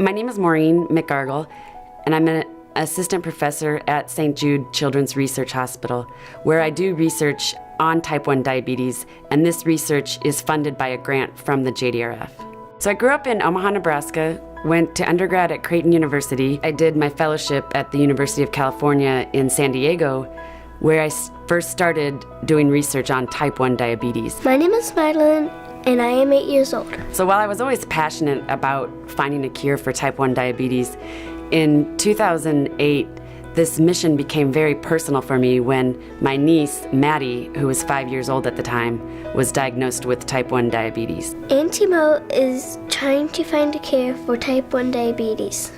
My name is Maureen McGargle, and I'm an assistant professor at St. Jude Children's Research Hospital, where I do research on type 1 diabetes, and this research is funded by a grant from the JDRF. So I grew up in Omaha, Nebraska, went to undergrad at Creighton University. I did my fellowship at the University of California in San Diego, where I first started doing research on type 1 diabetes. My name is Madeline, and I am 8 years old. So while I was always passionate about finding a cure for type 1 diabetes, in 2008, this mission became very personal for me when my niece, Maddie, who was 5 years old at the time, was diagnosed with type 1 diabetes. Auntie Mo is trying to find a cure for type 1 diabetes.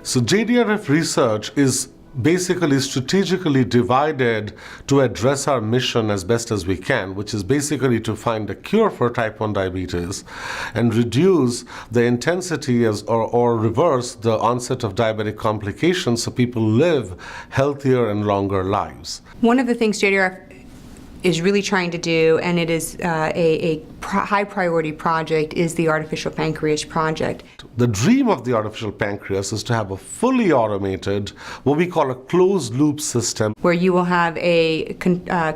So JDRF Research is basically strategically divided to address our mission as best as we can, which is basically to find a cure for type 1 diabetes and reduce the intensity or reverse the onset of diabetic complications so people live healthier and longer lives. One of the things JDRF is really trying to do, and it is a high priority project, is the artificial pancreas project. The dream of the artificial pancreas is to have a fully automated, what we call a closed loop system, where you will have a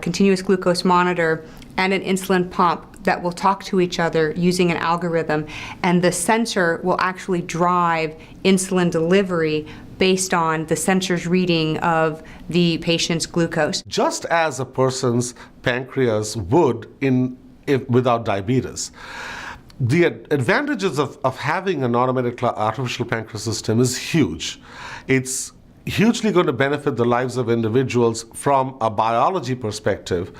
continuous glucose monitor and an insulin pump that will talk to each other using an algorithm, and the sensor will actually drive insulin delivery based on the sensor's reading of the patient's glucose. just as a person's pancreas would without diabetes. The advantages of having an automated artificial pancreas system is huge. It's hugely going to benefit the lives of individuals from a biology perspective,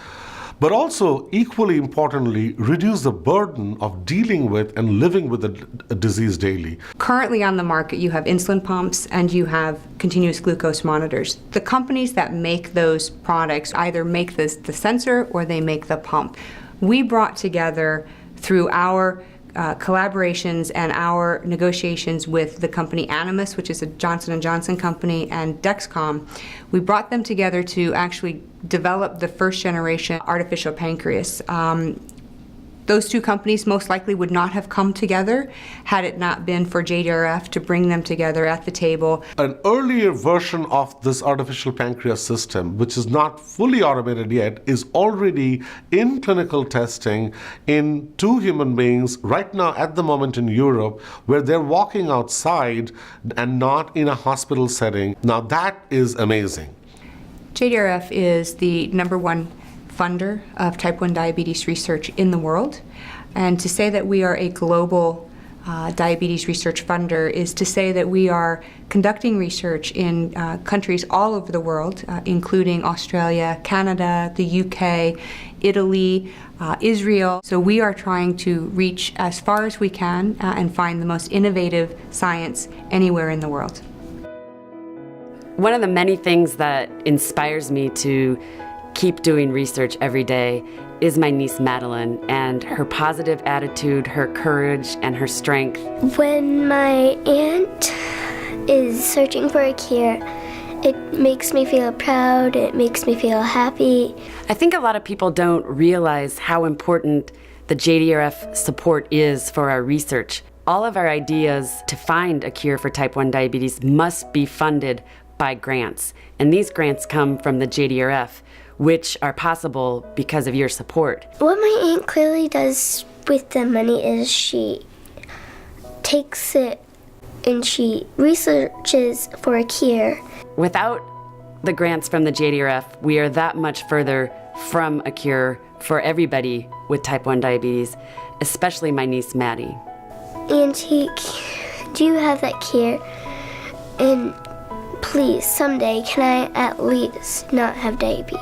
but also, equally importantly, reduce the burden of dealing with and living with a disease daily. Currently on the market, you have insulin pumps and you have continuous glucose monitors. The companies that make those products either make the sensor or they make the pump. We brought together, through our collaborations and our negotiations with the company Animas, which is a Johnson & Johnson company, and Dexcom, we brought them together to actually develop the first generation artificial pancreas. Those two companies most likely would not have come together had it not been for JDRF to bring them together at the table. An earlier version of this artificial pancreas system, which is not fully automated yet, is already in clinical testing in 2 human beings right now at the moment in Europe, where they're walking outside and not in a hospital setting. Now that is amazing. JDRF is the #1 funder of type 1 diabetes research in the world. And to say that we are a global diabetes research funder is to say that we are conducting research in countries all over the world, including Australia, Canada, the UK, Italy, Israel. So we are trying to reach as far as we can and find the most innovative science anywhere in the world. One of the many things that inspires me to keep doing research every day is my niece Madeline, and her positive attitude, her courage, and her strength. When my aunt is searching for a cure, it makes me feel proud, it makes me feel happy. I think a lot of people don't realize how important the JDRF support is for our research. All of our ideas to find a cure for type 1 diabetes must be funded by grants, and these grants come from the JDRF, which are possible because of your support. What my aunt clearly does with the money is she takes it and she researches for a cure. Without the grants from the JDRF, we are that much further from a cure for everybody with type 1 diabetes, especially my niece Maddie. Auntie, do you have that cure? And please, someday, can I at least not have diabetes?